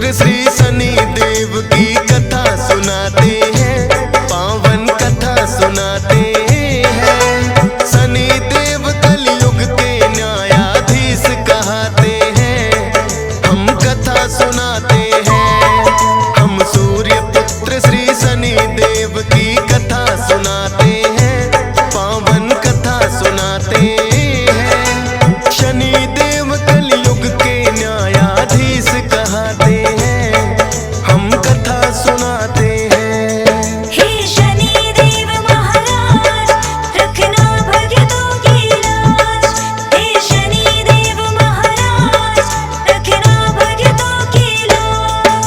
पुत्र श्री शनि देव की कथा सुनाते हैं, पावन कथा सुनाते हैं। शनि देव कलयुग के न्यायाधीश कहते हैं, हम कथा सुनाते हैं। हम सूर्य पुत्र श्री शनि देव की कथा सुनाते हैं, पावन कथा सुनाते हैं। शनि देव कलयुग के न्यायाधीश कहते हैं, हम कथा सुनाते हैं। हे शनि देव महाराज, रखना भक्तों की लाज। हे शनि देव महाराज, रखना भक्तों की लाज।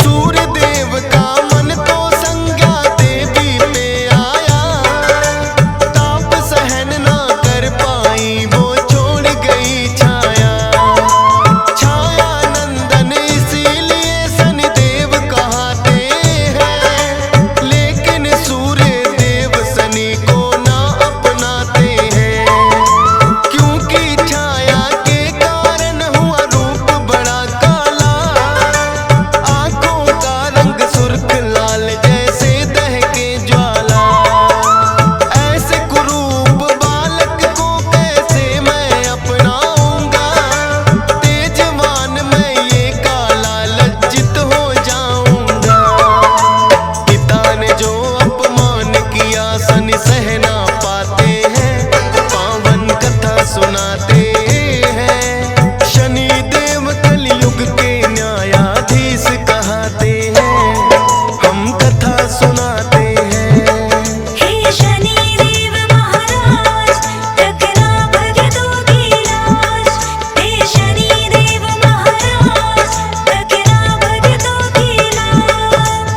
सूर्य देव का मन तो संज्ञा देवी पे आया, ताप सहन ना कर पाई वो छोड़ गई छाया। छाया नंदन इसीलिए शनि देव कहते हैं, लेकिन सूर्य देव शनि को ना अपनाते हैं। क्योंकि छाया के कारण हुआ रूप बड़ा काला, आंखों का रंग सुर्ख लाल जैसे दहके ज्वाला। ऐसे कुरूप बालक को कैसे मैं अपनाऊंगा, तेजवान मैं ये काला लज्जित हो जाऊंगा। पिता ने जो अपमान किया शनि सह ना पाते हैं, पावन कथा सुनाते हैं। शनि देव कलयुग के न्यायाधीश कहते हैं, हम कथा सुनाते हैं। हे शनि देव महाराज, रखना भक्तों की लाज। हे शनि देव महाराज, रखना भक्तों की लाज।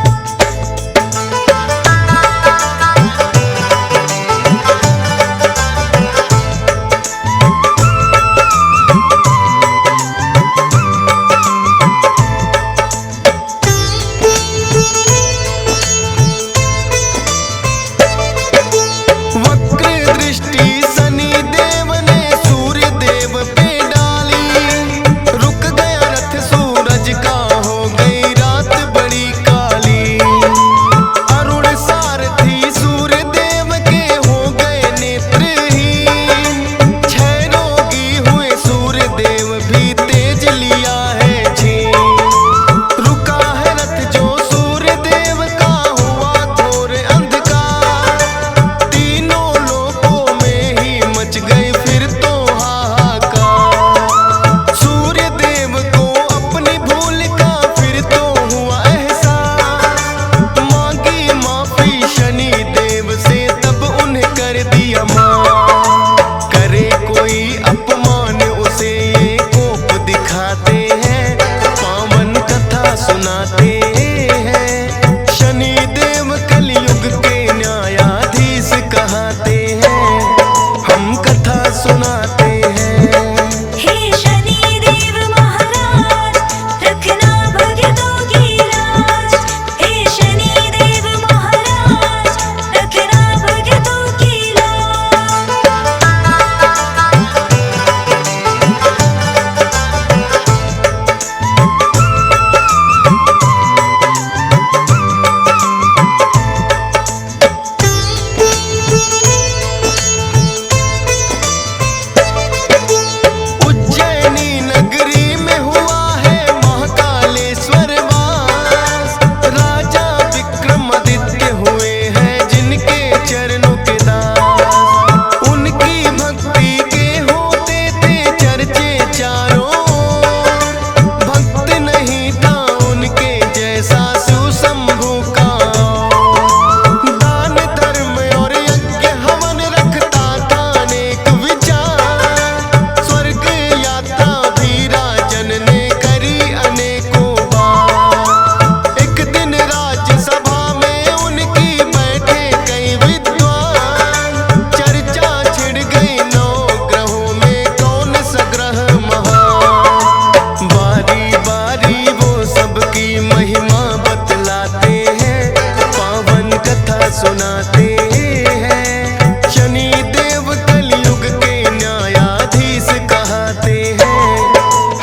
सुनाते हैं। शनि देव कलयुग के न्यायाधीश कहते हैं,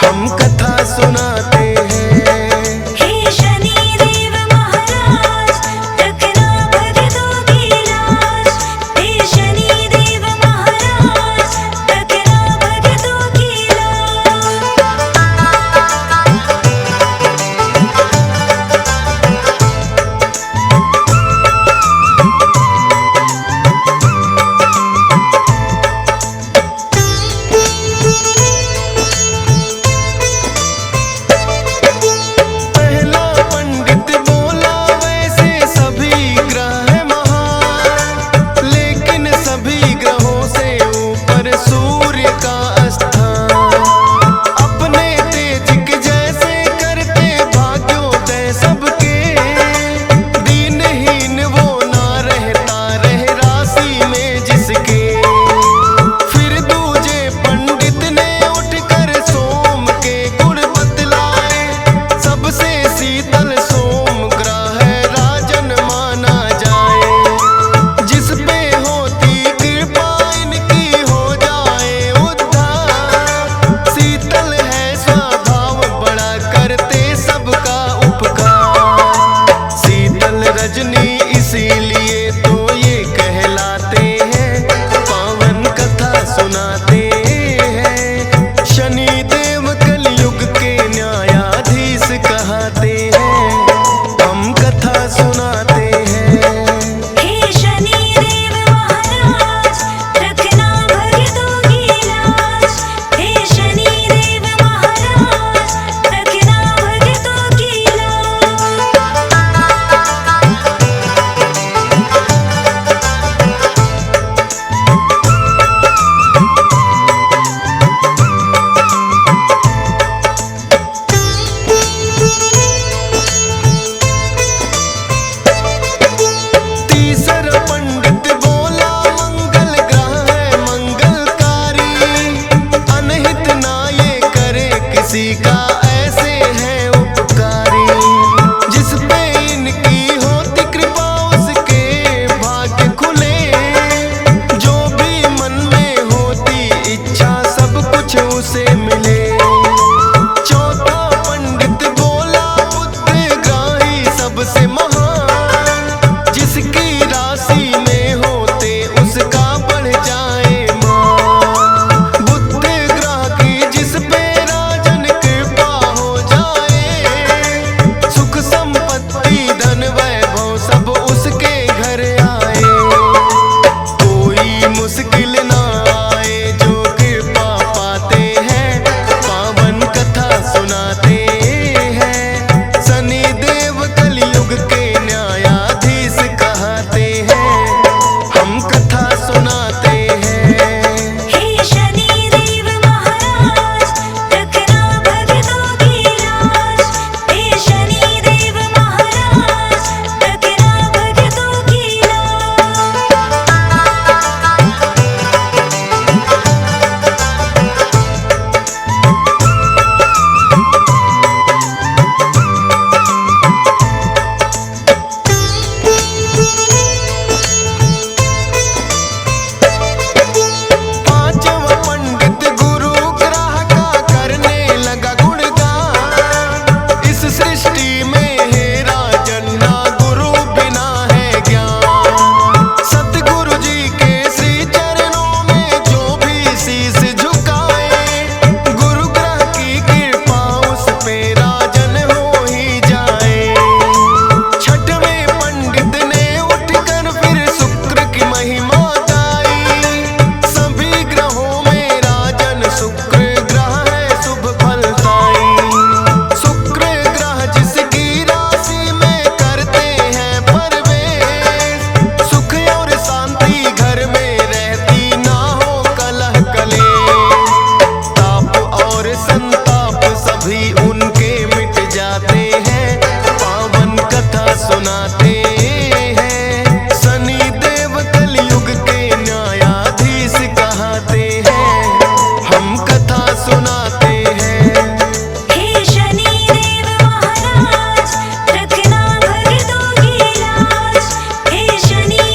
हम कथा सुनाते हैं। हे शनि देव महाराज रखना भक्तों की लाज। हे शनि देव महाराज रखना भक्तों की लाज। पहला पंडित बोला वैसे सभी ग्रह महान, लेकिन सभी ग्रहों से ऊपर सूर्य का स्थान। अपने तेज के जैसे करते भाग्योदय सबके, दीनहीन वो ना रहता रह राशि में जिसके। फिर दूजे पंडित ने उठकर सोम के गुण बतलाए, सबसे शीतल सोम ग्रह राजन माना जाए। जिस पे होती कृपा इनकी हो जाए उद्धार। शीतल है स्वभाव बड़ा करते सबका उपकार। शीतल रजनी इसीलिए तो ये कहलाते हैं, पावन कथा सुनाते हैं। शनि देव कलयुग के न्यायाधीश कहते हैं, हम कथा सुनाते हैं। हे शनि देव महाराज रखना भक्तों की लाज। हे शनि देव महाराज रखना भक्तों की लाज। तीसरा पंडित बोला मंगल ग्रह है मंगलकारी, अनहित ना ये करे किसी का ऐसे है उपकारी। जिस पे इनकी होती कृपा उसके भाग्य खुले, जो भी मन में होती इच्छा सब कुछ उसे मिले। चौथा पंडित बोला बुद्धग्राही सबसे महान, जिसकी राशि में होते उसका बढ़ जाए मान। बुद्ध ग्रह की जिस पे राजन कृपा हो जाए, सुख संपत्ति धन वैभव सब उसके घर आए। कोई मुश्किल ना आए जो कृपा पाते हैं, पावन कथा सुनाते हैं। शनि देव कलयुग के न्यायाधीश कहते हैं, हम कथा सुनाते हैं। हे शनि देव महाराज रखना भक्तों की लाज। हे शनि देव महाराज रखना भक्तों की लाज। पांचवा पंडित गुरु ग्रह का करने लगा गुणगान। इस सृष्टि में है राजन ना गुरु बिना है ज्ञान। सतगुरु जी के श्री चरणों में जो भी शीश झुकाए, गुरु ग्रह की कृपा उस पे राजन हो ही जाए। छठवें पंडित ने उठकर फिर शुक्र की महिमा गाई। सभी ग्रहों में राजन शुक्र ग्रह है शुभ फलदाई। शुक्र ग्रह जिसकी राशि में करते हैं प्रवेश, सुख और शांति घर में रहती ना हो कलह कलेश। ताप और संताप सभी उनके मिट जाते हैं, पावन कथा सुनाते हैं। शनि देव कलयुग के न्यायाधीश कहते हैं, हम कथा सुनाते हैं। हे शनि देव महाराज रखना भक्तों की लाज। हे शनि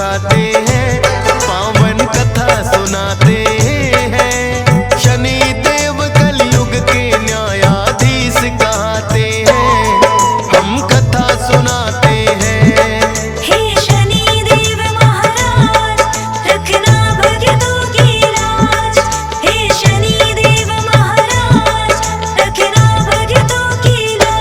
लगाते हैं, पावन कथा सुनाते हैं। शनि देव कलयुग के न्यायाधीश कहते हैं, हम कथा सुनाते हैं। हे शनि देव महाराज, रखना भक्तों की लाज। हे शनि देव महाराज, रखना भक्तों की लाज।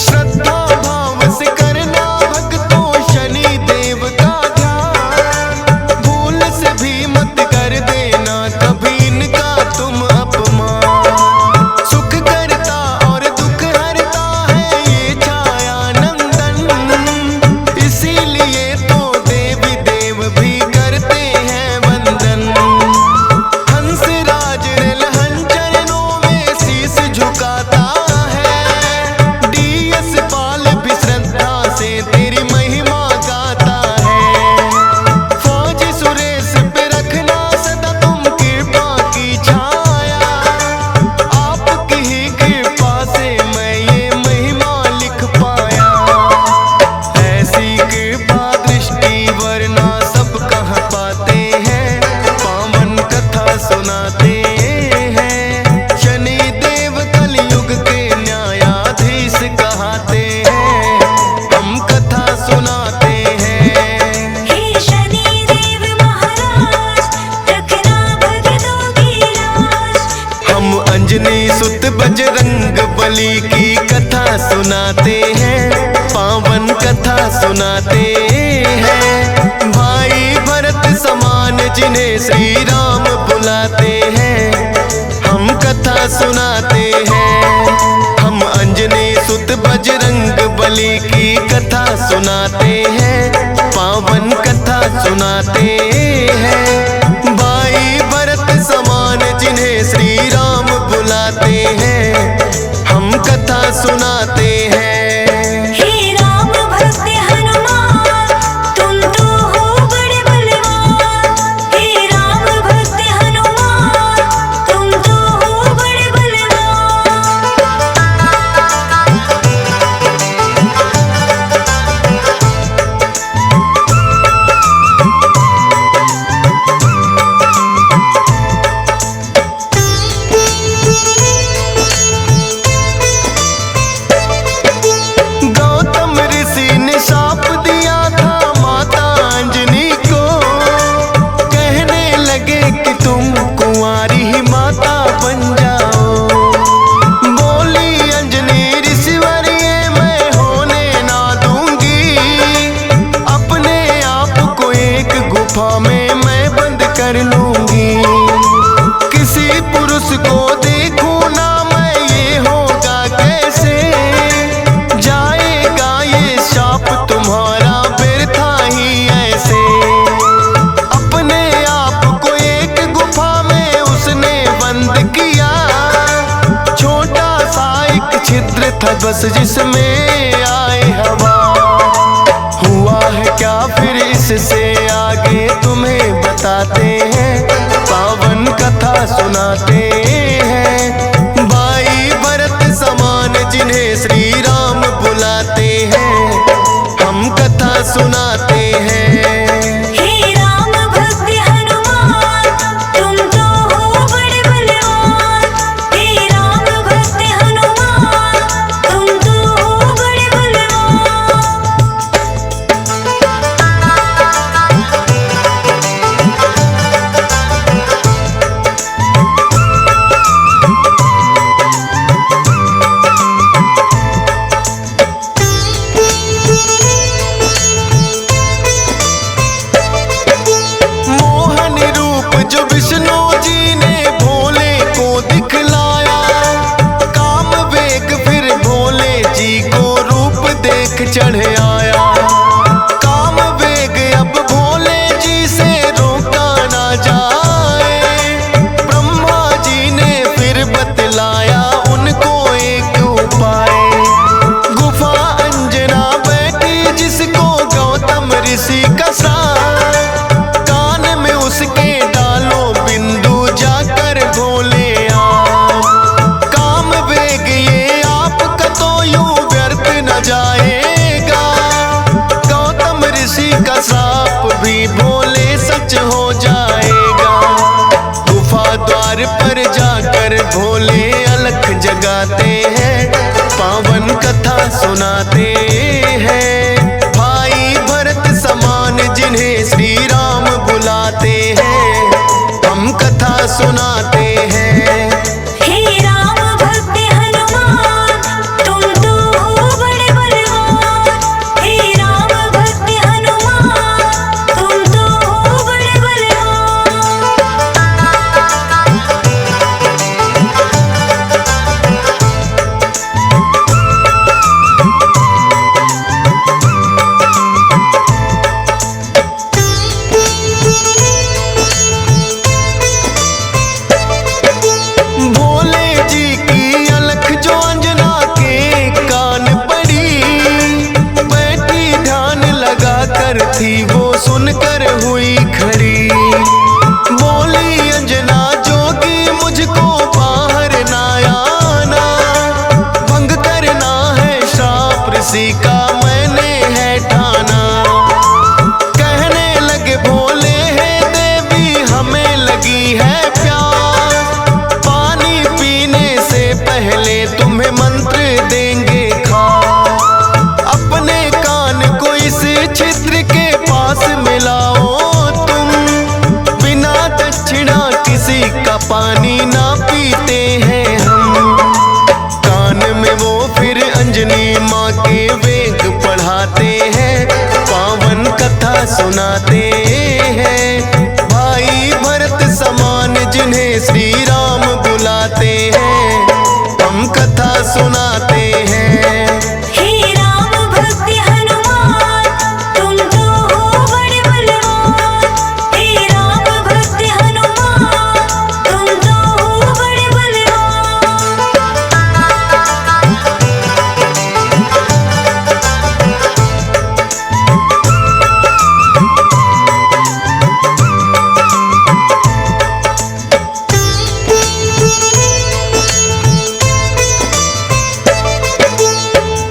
श्रद्धा भाव से करना भक्तों शनि देव का ध्यान, भूल से भी मत कर देना कभी इनका तुम अपमान। सुख करता और दुख हरता है ये छाया नंदन, इसीलिए तो देवी देव भी करते हैं वंदन। हंस राज रिलहन चरणों में शीश झुकाता है, डीएस पाल भी श्रद्धा से तेरी महिमा गाता है। फौज सुरेश पे रखना सदा तुम कृपा की छाया, आपकी ही कृपा से मैं ये महिमा लिख पाया। ऐसी कृपा दृष्टि वरना सब कहाँ पाते हैं, पावन कथा सुनाते हैं। शनि देव कलयुग के न्यायाधीश कहते हैं, हम कथा सुनाते हैं। हे शनि देव महाराज, रखना भक्तों की लाज। हम अंजनी सुत बजरंग बली की कथा सुनाते हैं, पावन कथा सुनाते हैं। भाई भरत समान जिन्हें श्री राम बुलाते हैं, हम कथा सुनाते हैं। हम अंजनी सुत बजरंग बली की कथा सुनाते हैं, पावन कथा सुनाते हैं। भाई भरत समान जिन्हें श्री राम बुलाते हैं, हम कथा सुनाते हैं। हे राम भक्त हनुमान, तुम तो हो बड़े बलवान। हे राम भक्त हनुमान, तुम तो हो बड़े बलवान। गौतम ऋषि ने शाप दिया था माता अंजनी को, कहने लगे कि तुम कुंवारी ही माता बन जाओ। बोली अंजनी ऋषिवर्य मैं होने ना दूंगी, अपने आप को एक गुफा में मैं बंद कर लूंगी। किसी पुरुष को देखूं ना मैं ये होगा कैसे, जाएगा ये शाप तुम्हारा व्यर्था ही ऐसे। अपने आप को एक गुफा में उसने बंद किया, छोटा सा एक छिद्र था बस जिसमें आए हवा। हुआ है क्या फिर इससे आगे तुम्हें बताते हैं, पावन कथा सुनाते हैं। भाई भरत समान जिन्हें श्री राम बुलाते हैं, हम कथा सुनाते हैं। हे राम भक्त हनुमान, तुम तो हो बड़े बलवान। हे राम भक्त हनुमान, तुम तो हो बड़े बलवान। सच हो जाएगा। गुफा द्वार पर जाकर भोले अलख जगाते हैं, पावन कथा सुनाते हैं। भाई भरत समान जिन्हें श्री राम बुलाते हैं, हम कथा सुनाते हैं। हे राम भक्त हनुमान, तुम तो हो बड़े बलवान। हे राम भक्त हनुमान, तुम तो हो बड़े बलवान। भोले जी की अलख जो अंजना के कान पड़ी, बैठी ध्यान लगा कर थी वो सुनकर हुई खड़ी। बोली अंजना जोगी मुझको बाहर ना आना, भंग करना है श्राप ऋषि का मैंने है ठाना। कहने लगे भोले है देवी हमें लगी है प्यास, पानी पीने से पहले तुम्हें मंत्र देंगे खास। अपने कान को इस छिद्र के पास मिलाओ तुम, बिना दक्षिणा किसी का पानी ना पीते हैं हम। कान में वो फिर अंजनी माँ के वेद पढ़ाते हैं, पावन कथा सुनाते हैं। भाई भरत समान जिन्हें श्री राम बुलाते हैं, हम कथा सुनाते हैं। हे राम भक्त हनुमान, तुम तो हो बड़े बलवान। हे राम भक्त हनुमान, तुम तो हो बड़े बलवान।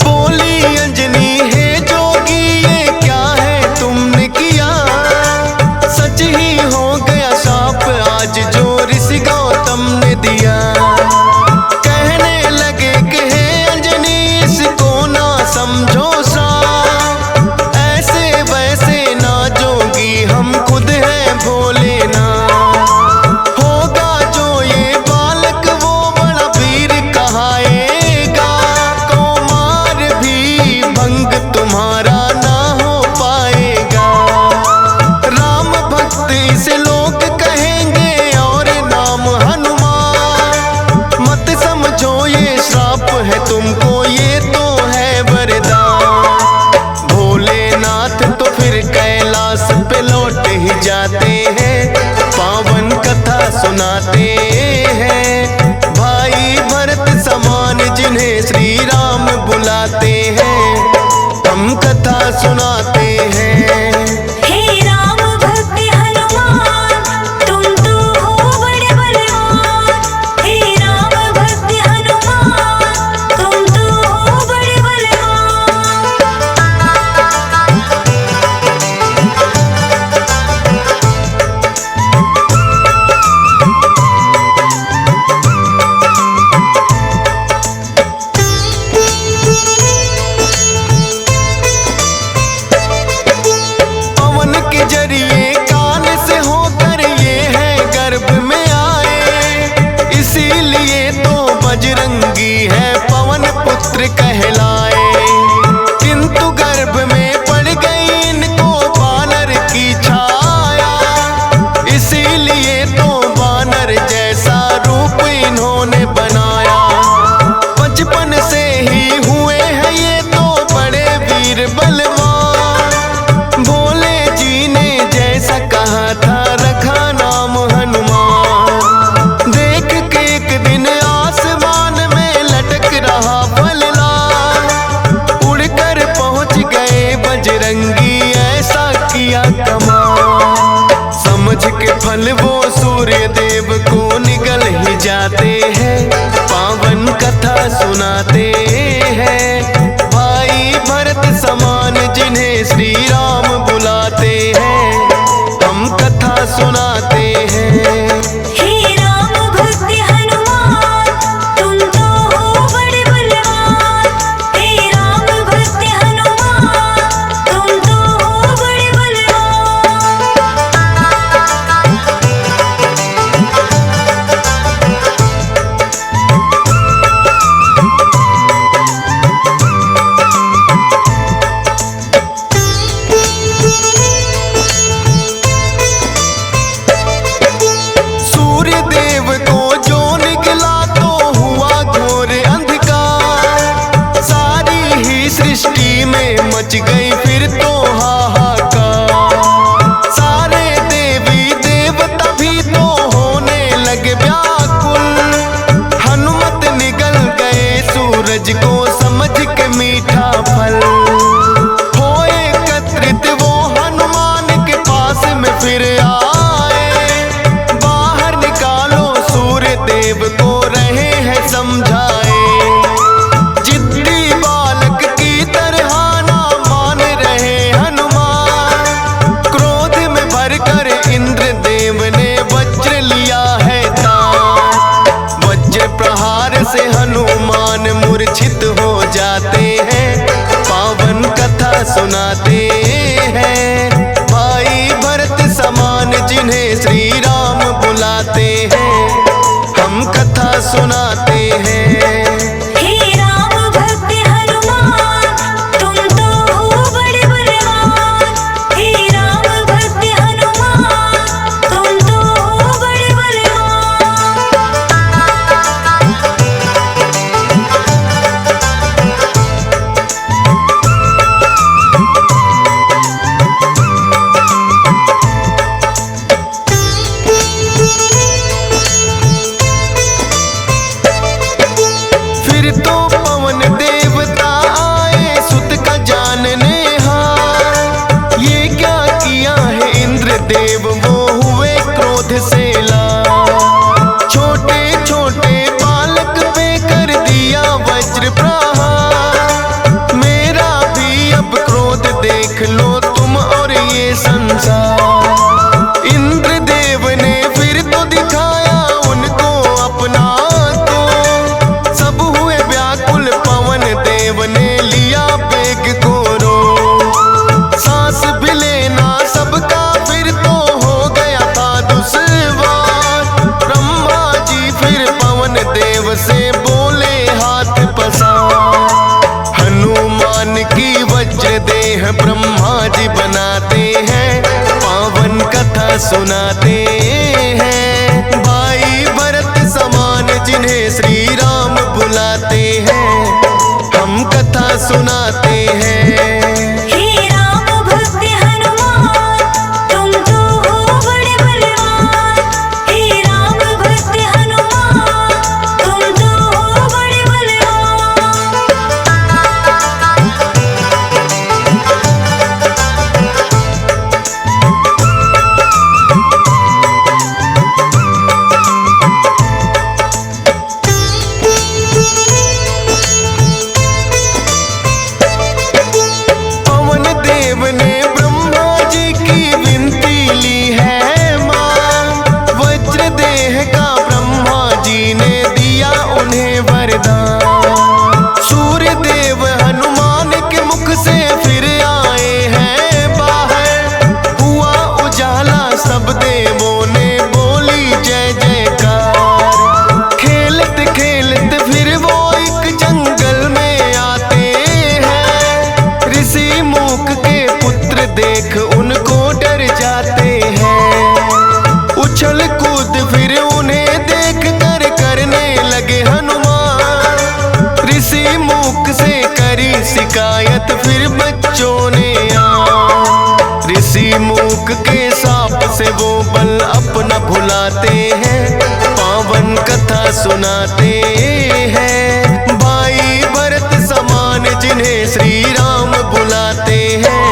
बोली अंजनी है जोगी ये क्या है तुमने किया, सच ही हो गया शाप आज जो ऋषि गौतम ने दिया। कहने लगे कि हे अंजनी इसको ना समझो श्राप, ऐसे वैसे ना जोगी हम खुद हैं भोले ना। होगा जो ये बालक वो बड़ा वीर कहाएगा, कुमार भी भंग तुम्हारा ना हो पाएगा। राम भक्त इसे लोग कहेंगे और नाम हनुमान, मत समझो ये श्राप है तुमको ये तो है वरदान। भोलेनाथ तो फिर कैलाश पे लौट ही जाते हैं, पावन कथा सुनाते हैं। भाई भरत समान जिन्हें श्री राम बुलाते हैं, हम कथा सुनाते हैं। हे राम भक्त हनुमान, तुम तो हो बड़े बलवान। हे राम भक्त हनुमान, तुम तो हो बड़े बलवान। पवन के जरिए कान से होकर ये है गर्भ में आए, इसीलिए तो बजरंगी है पवन पुत्र कहलाए। किंतु गर्भ में पड़ गई इनको बानर की छाया, इसीलिए तो बानर जैसा रूप इन्होंने बनाया। बचपन से ही हुए हैं ये तो बड़े वीर बलवान, भोले जी ने जैसा कहा था रखा नाम हनुमान। देख के एक दिन आसमान में लटक रहा फलदार, उड़कर पहुंच गए बजरंगी ऐसा किया कमाल। समझ के फल वो सूर्य देव को निगल ही जाते हैं, पावन कथा सुनाते हैं। भाई भरत समान जिन्हें श्री राम बुलाते हैं, हम कथा सुनाते हैं। हे राम भक्त हनुमान तुम तो हो बड़े बलवान। हे राम भक्त हनुमान तुम तो हो बड़े बलवान। सूर्य देव को जो निकला तो हुआ घोर अंधकार। सारी ही सृष्टि में मच गई फिर तो हाहाकार। सारे देवी देवता भी तो होने लगे व्याकुल। हनुमत निगल गए सूरज को समझ के मीठा फल। हो एकत्रित वो हनुमान के पास में फिर आए। बाहर निकालो सूर्य देव को रहे हैं समझाए। जिद्दी बालक की तरह ना मान रहे हनुमान। क्रोध में भरकर इंद्र देव ने वज्र लिया है तान। वज्र प्रहार से हनुमान मूर्छित हो जाते हैं। पावन कथा सुनाते हैं। भाई भरत समान जिन्हें श्री राम बुलाते हैं। हम कथा सुनाते हैं। हे राम भक्त हनुमान तुम तो हो बड़े बलवान। हे राम भक्त हनुमान तुम तो हो बड़े बलवान। फिर तो पवन देवता आए सुत का जानने हार। ये क्या किया है इंद्र देव वो हुए क्रोध से लाल। छोटे छोटे बालक पे कर दिया वज्र प्रहार। मेरा भी अब क्रोध देख लो तुम और ये संसार। इंद्र देव ने फिर तो दिखाया उनको अपना तो। सब हुए व्याकुल पवन देव ने लिया बेग को रो। सांस भी लेना सबका फिर तो हो गया था दुश्वार। ब्रह्मा जी फिर पवन देव से बोले हाथ पसार। हनुमान की वज्र देह ब्रह्मा जी बनाते हैं। पावन कथा सुनाते हैं। भाई भरत समान जिन्हें श्री राम बुलाते हैं। हम कथा सुनाते हैं। हे राम भक्त हनुमान तुम तो हो बड़े बलवान। हे राम भक्त हनुमान तुम तो हो बड़े बलवान। पवन देव ने ब्रह्मा जी की विनती ली है मां। वज्र देह का ब्रह्मा जी ने दिया उन्हें वरदान। सूर्य देव हनुमान के मुख से फिर आए हैं बाहर। हुआ उजाला सब देवों ने बोली जय जयकार। खेलत खेलत फिर वो एक जंगल में आते हैं। ऋषि मूक के पुत्र देख उनको डर जाते हैं। उछल कूद फिर उन्हें देख कर करने लगे हनुमान। ऋषि मूक से करी शिकायत फिर बच्चों ने आ। ऋषि मूक के साप से वो बल अपना भुलाते हैं। पावन कथा सुनाते हैं। भाई भरत समान जिन्हें श्री राम बुलाते हैं।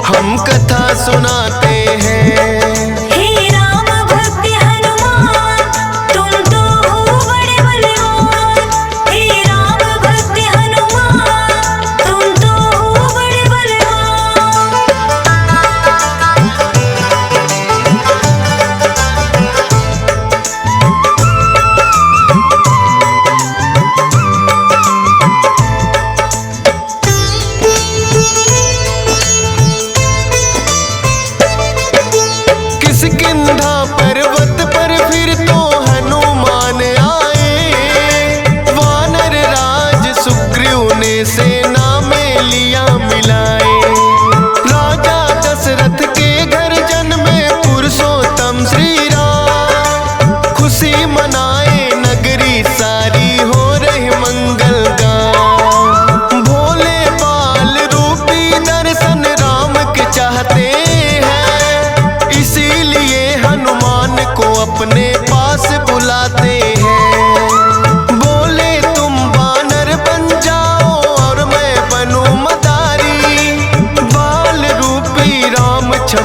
हम कथा सुनाते हैं। हे राम भक्त हनुमान तुम तो हो बड़े बलवान। हे राम भक्त हनुमान तुम तो हो बड़े बलवान।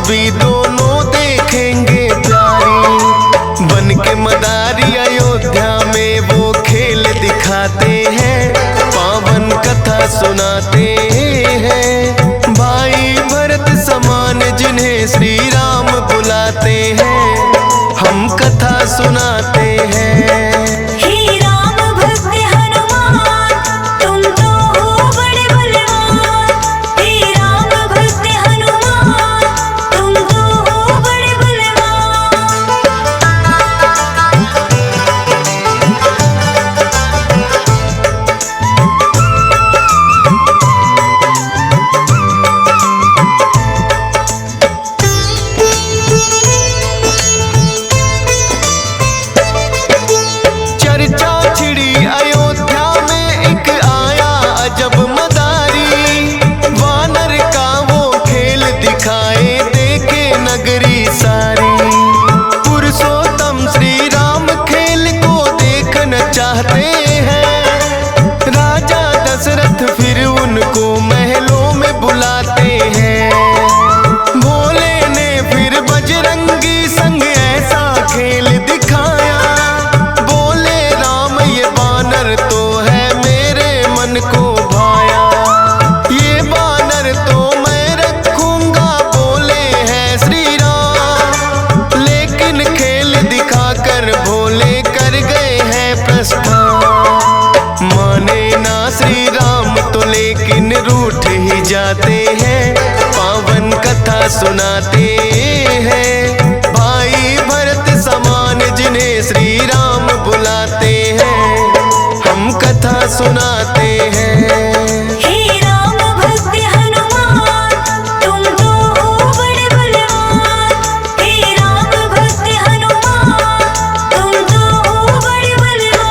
छवि दोनों देखेंगे प्यारी। बन के मदारी अयोध्या में वो खेल दिखाते हैं, पावन कथा सुनाते हैं। भाई भरत समान जिन्हें श्री राम बुलाते हैं, हम कथा सुनाते हैं। हे राम भक्त हनुमान, तुम तो हो बड़े बलवान। हे राम भक्त हनुमान, तुम तो हो बड़े बलवान। चर्चा छिड़ी अयोध्या में एक आया अजब मदारी। वानर का वो खेल दिखाए देखे नगरी सारी। पुरुषोत्तम श्री राम खेल को देखना चाहते हैं। राजा दशरथ फिर उनको महलों में बुलाते हैं। भोले ने फिर बजरंगी संग ऐसा खेल दिखाया। बोले राम ये बानर तो है मेरे मन को भाया। ये बानर तो मैं रखूंगा, बोले हैं श्री राम। लेकिन खेल दिखाकर भोले कर गए हैं प्रस्थान। माने ना श्री राम तो लेकिन रूठ ही जाते हैं, पावन कथा सुनाते हैं। भाई भरत समान जिन्हें श्री राम बुलाते हैं, हम कथा सुनाते हैं। हे राम भक्त हनुमान, तुम तो हो बड़े बलवान। हे राम भक्त हनुमान, तुम तो हो बड़े बलवान।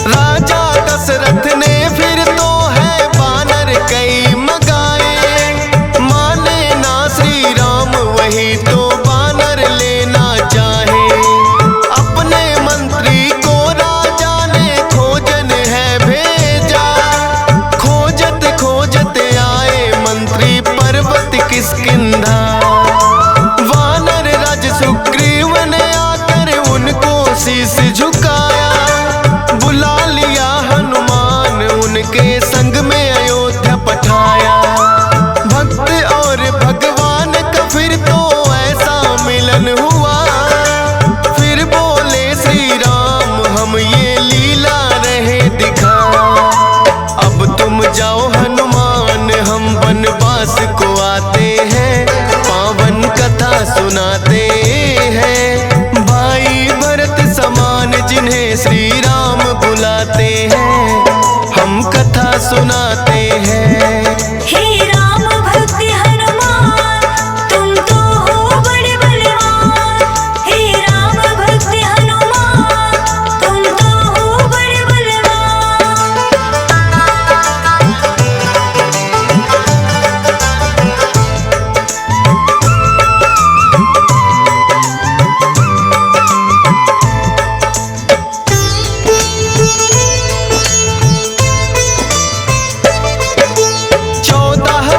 राजा दशरथ ने फिर तो है बानर कई मगाए। माने ना श्री राम वही तो बानर लेना चाहे। अपने मंत्री को राजा ने खोजन है भेजा। खोजत खोजत आए मंत्री पर्वत किष्किंधा। वानर राज सुग्रीव ने आकर उनको शीश झुकाया। बुला लिया हनुमान उनके संग में अयोध्या पठाया। भक्त और भगवान का फिर तो ऐसा मिलन हुआ। फिर बोले श्री राम हम ये लीला रहे दिखा। अब तुम जाओ हनुमान हम वनवास को आते हैं, पावन कथा सुनाते हैं। भाई भरत समान जिन्हें श्री राम बुलाते हैं, हम कथा सुनाते हैं। हे राम भक्त हनुमान, तुम तो हो बड़े बलवान। हे राम भक्त हनुमान, तुम तो हो बड़े बलवान।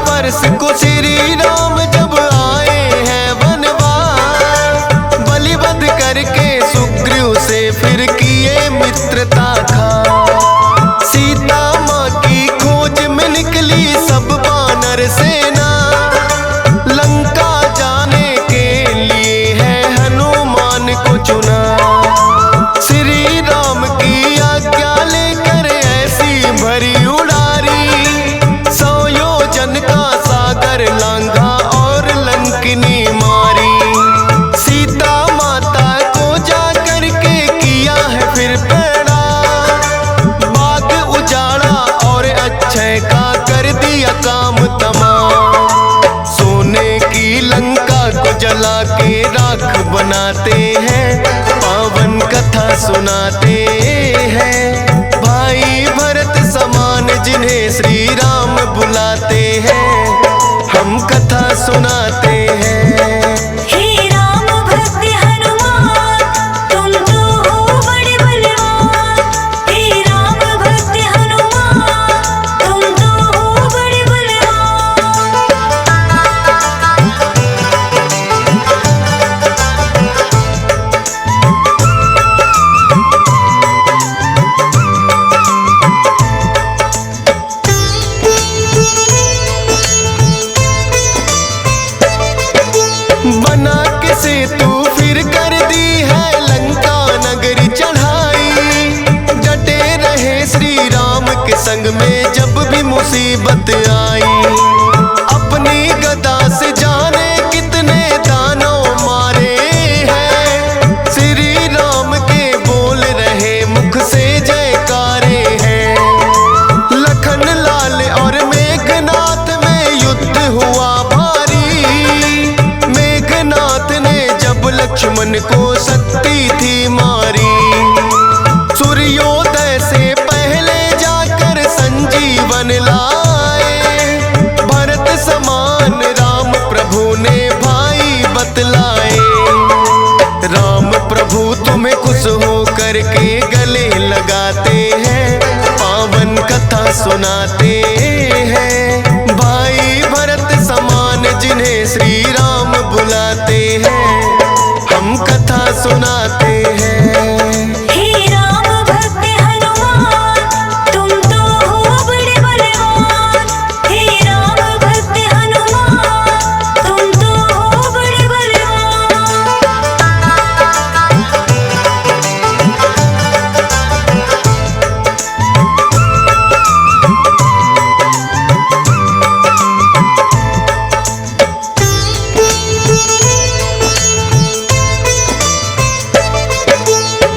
वर्ष को श्री राम जब आए हैं वनवास। बलिवध करके सुग्रीव से फिर किए मित्रता खा। सीता माँ की खोज में निकली सब बानर सेना। लंका जाने के लिए है हनुमान को चुना। श्री राम की आज्ञा लेकर ऐसी भरी उड़ारी। का सागर लांघा और लंकिनी मारी। सीता माता को जा करके किया है फिर पैड़ा। बाग उजाड़ा और अक्षय का कर दिया काम तमाम। सोने की लंका को जला के राख बनाते हैं, पावन कथा सुनाते हैं। भाई भरत समान जिन्हें श्री राम बुलाते हैं, सुनाते हैं। हे राम भक्त हनुमान तुम तो हो बड़े बलवान। हे राम भक्त हनुमान तुम तो हो बड़े बलवान। बना के सेतु फिर कर दी है लंका नगरी चढ़ाई। डटे रहे श्री राम के संग में जब भी मुसीबत आई। अपनी गदा से जाने कितने दानों मारे हैं। श्री राम के बोल रहे मुख से जयकारे हैं। लखन लाल और मेघनाथ में युद्ध हुआ भारी। मेघनाथ ने जब लक्ष्मण को शक्ति थी मारी। सूर्योदय से पहले जाकर संजीवन लाए। भरत समान राम प्रभु ने भाई बतलाए। राम प्रभु तुम्हें खुश हो करके गले लगाते हैं। पावन कथा सुनाते हैं। भाई भरत समान जिन्हें श्री राम बुलाते हैं। हम कथा सुनाते हैं। हे राम भक्त हनुमान तुम तो हो बड़े बलवान। हे राम भक्त हनुमान तुम तो हो बड़े बलवान।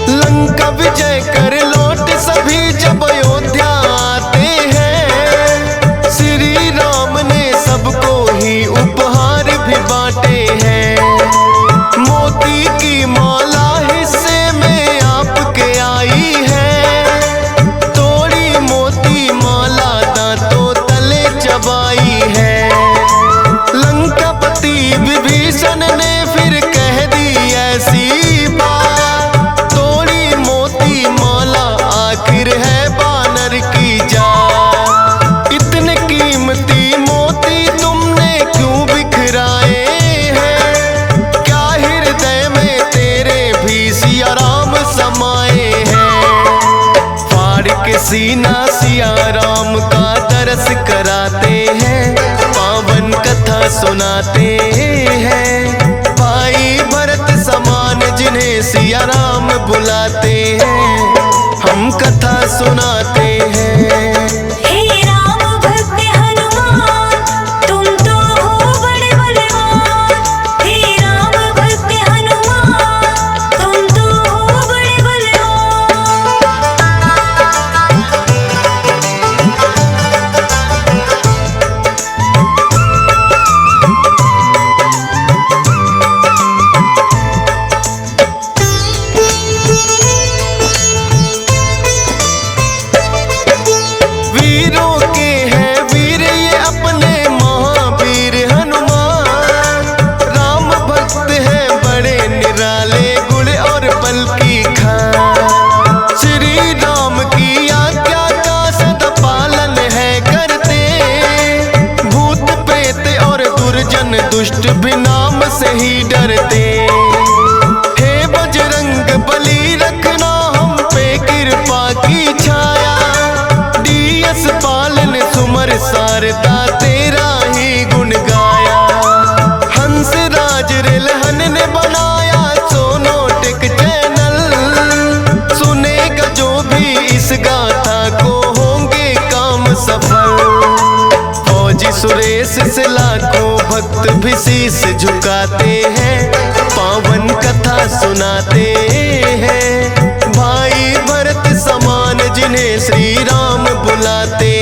लंका विजय कर लौट सभी जब अयोध्या आते हैं। श्री राम ने सबको ही उपहार भी बांटे हैं। मोती की माला हिस्से में आपके आई है। तोड़ी मोती माला दांतों तले चबाई है। लंकापति विभीषण ने फिर कह दी ऐसी बात। तोड़ी मोती माला आखिर है बानर की जात। इतने कीमती मोती तुमने क्यों बिखराए हैं। क्या हृदय में तेरे भी सिया राम समाए हैं। फाड़ के सीना सिया राम का दरस कराते हैं। पावन कथा सुनाते हैं। भाई भरत समान जिन्हें सिया राम बुलाते हैं। हम कथा सुनाते हैं। हे राम भक्त हनुमान तुम तो हो बड़े बलवान। हे राम भक्त हनुमान तुम तो हो बड़े बलवान। वीरों के हैं वीर ये अपने महावीर हनुमान। राम भक्त हैं बड़े निराले गुण और बल की खान। श्री राम की आज्ञा का सदा पालन है करते। भूत प्रेत और दुर्जन दुष्ट भी नाम से ही डरते। हे बजरंग बली रखना हम पे कृपा की छाया। डीएस पालन सुमर सारदा तेरा ही गुण गाया। हंस राज रिलहन ने बनाया सोनोटिक चैनल। सुनेगा जो भी इस गाथा को होंगे काम सफल। फौजी सुरेश से लाखों भक्त भी शीश झुकाते हैं। पावन कथा सुनाते हैं। भाई भरत समान जिन्हें श्री राम बुलाते